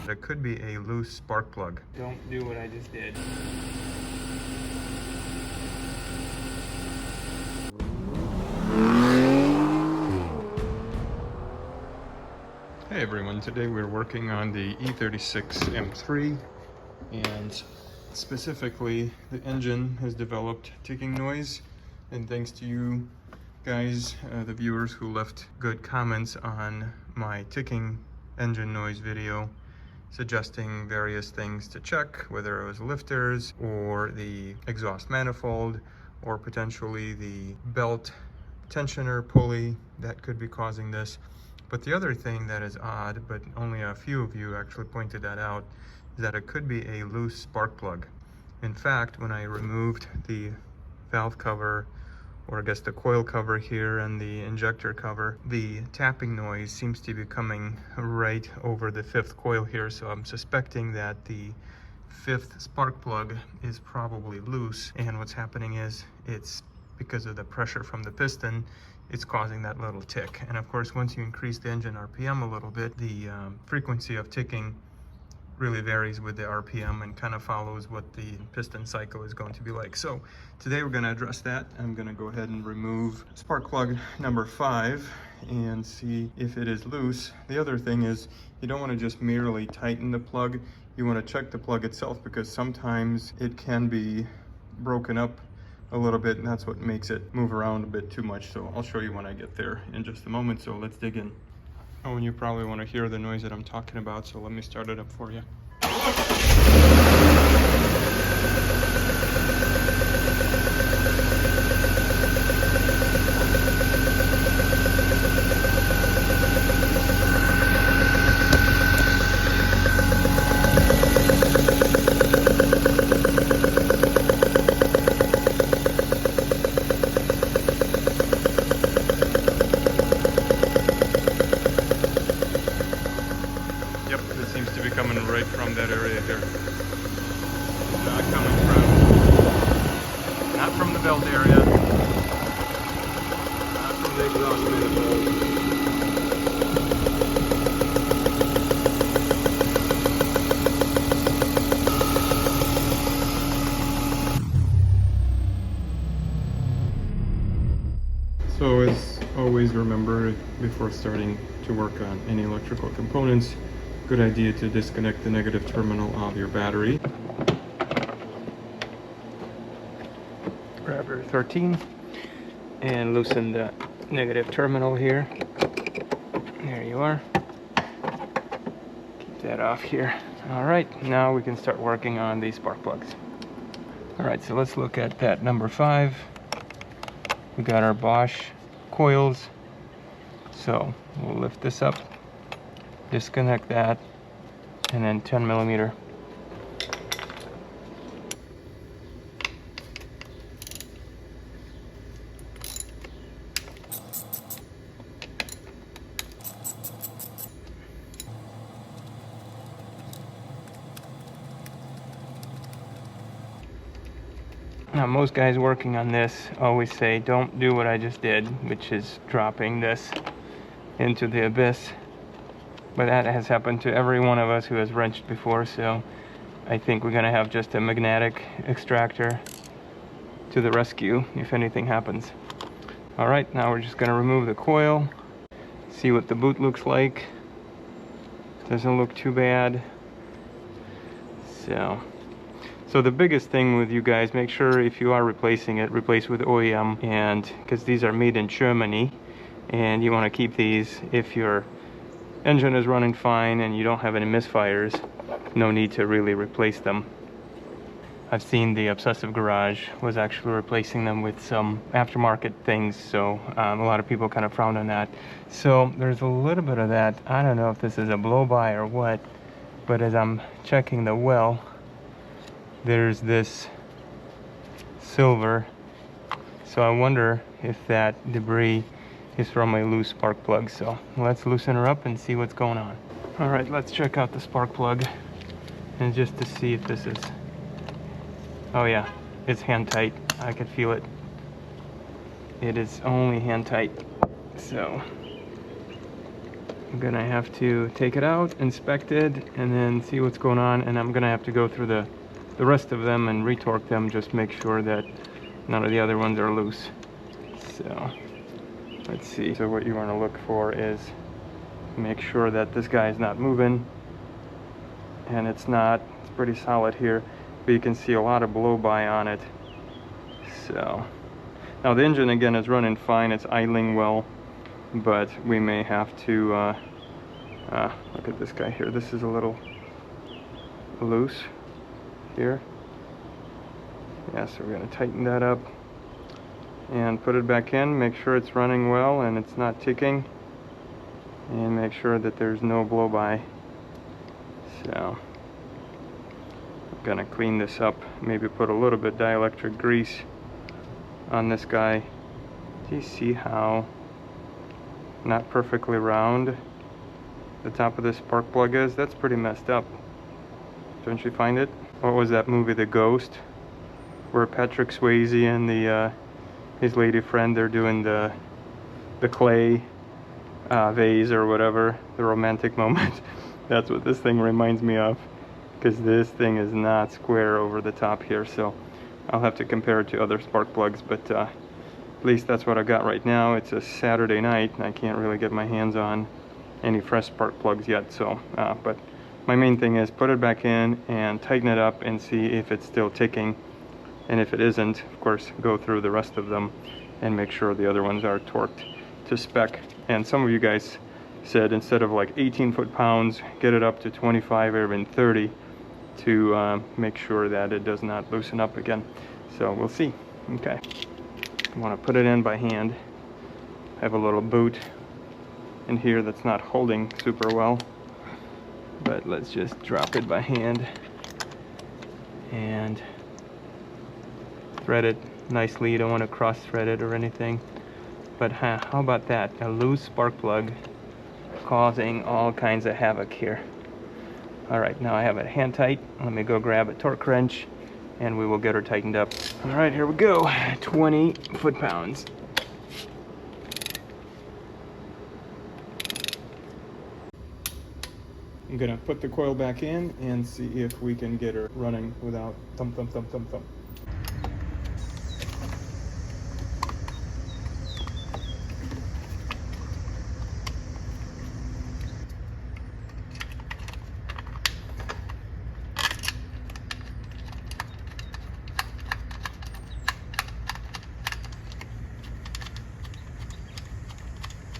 It could be a loose spark plug. Don't do what I just did. Hey everyone, today we're working on the E36 M3, and specifically the engine has developed ticking noise, and thanks to you guys, the viewers who left good comments on my ticking engine noise video, suggesting various things to check, whether it was lifters or the exhaust manifold or potentially the belt tensioner pulley that could be causing this. But the other thing that is odd, but only a few of you actually pointed that out, is that it could be a loose spark plug. In fact, when I removed the valve cover, or I guess the coil cover here and the injector cover, the tapping noise seems to be coming right over the fifth coil here. So I'm suspecting that the fifth spark plug is probably loose, and what's happening is it's because of the pressure from the piston, it's causing that little tick. And of course, once you increase the engine RPM a little bit, the frequency of ticking really varies with the RPM and kind of follows what the piston cycle is going to be like. So today we're going to address that. I'm going to go ahead and remove spark plug number 5 and see if it is loose. The other thing is, you don't want to just merely tighten the plug. You want to check the plug itself, because sometimes it can be broken up a little bit, and that's what makes it move around a bit too much. So I'll show you when I get there in just a moment. So let's dig in. Oh, and you probably want to hear the noise that I'm talking about, so let me start it up for you. Coming right from that area here. Not coming not from the belt area, not from the exhaust manifold. So as always, remember, before starting to work on any electrical components, good idea to disconnect the negative terminal of your battery. Grab your 13 and loosen the negative terminal here. There you are. Keep that off here. Alright, now we can start working on these spark plugs. Alright, so let's look at that number 5. We got our Bosch coils. So we'll lift this up, disconnect that, and then 10 millimeter. Now, most guys working on this always say, don't do what I just did, which is dropping this into the abyss. But that has happened to every one of us who has wrenched before, so I think we're going to have just a magnetic extractor to the rescue if anything happens. Alright, now we're just going to remove the coil, see what the boot looks like. Doesn't look too bad. So the biggest thing with you guys, make sure if you are replacing it, replace with OEM, and because these are made in Germany, and you want to keep these if your engine is running fine and you don't have any misfires. No need to really replace them. I've seen the Obsessive Garage was actually replacing them with some aftermarket things, so a lot of people kind of frown on that. So there's a little bit of that. I don't know if this is a blow-by or what, but as I'm checking the well, there's this silver. So I wonder if that debris is from a loose spark plug. So let's loosen her up and see what's going on. All right, let's check out the spark plug, and just to see if this is, oh yeah, it's hand tight. I can feel it. It is only hand tight. So I'm gonna have to take it out, inspect it, and then see what's going on, and I'm gonna have to go through the rest of them and retorque them, just make sure that none of the other ones are loose. So let's see. So what you want to look for is make sure that this guy is not moving, and it's not. It's pretty solid here, but you can see a lot of blow by on it. So now the engine again is running fine, it's idling well, but we may have to look at this guy here. This is a little loose here. Yeah, so we're going to tighten that up and put it back in, make sure it's running well and it's not ticking, and make sure that there's no blow by. So I'm going to clean this up, maybe put a little bit dielectric grease on this guy. Do you see how not perfectly round the top of this spark plug is? That's pretty messed up. Don't you find it? What was that movie, The Ghost, where Patrick Swayze and his lady friend, they're doing the clay vase or whatever, the romantic moment? That's what this thing reminds me of, because this thing is not square over the top here. So I'll have to compare it to other spark plugs, but at least that's what I got right now. It's a Saturday night and I can't really get my hands on any fresh spark plugs yet. So but my main thing is put it back in and tighten it up and see if it's still ticking, and if it isn't, of course, go through the rest of them and make sure the other ones are torqued to spec. And some of you guys said instead of like 18 foot-pounds, get it up to 25 or even 30 to make sure that it does not loosen up again. So we'll see. Okay, I want to put it in by hand. I have a little boot in here that's not holding super well, but let's just drop it by hand and thread it nicely. You don't want to cross thread it or anything, but how about that? A loose spark plug causing all kinds of havoc here. All right, now I have it hand tight. Let me go grab a torque wrench and we will get her tightened up. All right, here we go. 20 foot-pounds. I'm gonna put the coil back in and see if we can get her running without thump, thump, thump, thump, thump.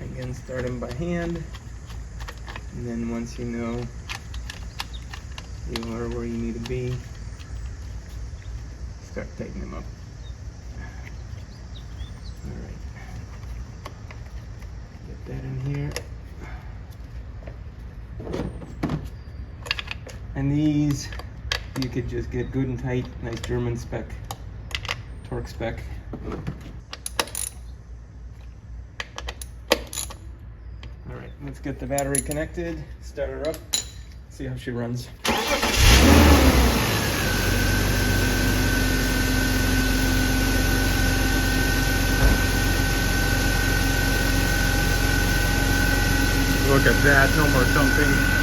Again, start them by hand, and then once you know you are where you need to be, start tightening them up. All right, get that in here. And these you could just get good and tight, nice German spec, torque spec. Alright, let's get the battery connected, start her up, see how she runs. Look at that, no more thumping.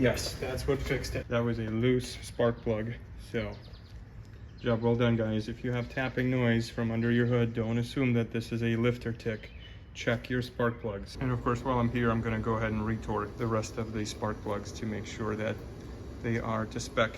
Yes, that's what fixed it. That was a loose spark plug. So, job well done, guys. If you have tapping noise from under your hood, don't assume that this is a lifter tick. Check your spark plugs. And of course, while I'm here, I'm gonna go ahead and retorque the rest of the spark plugs to make sure that they are to spec.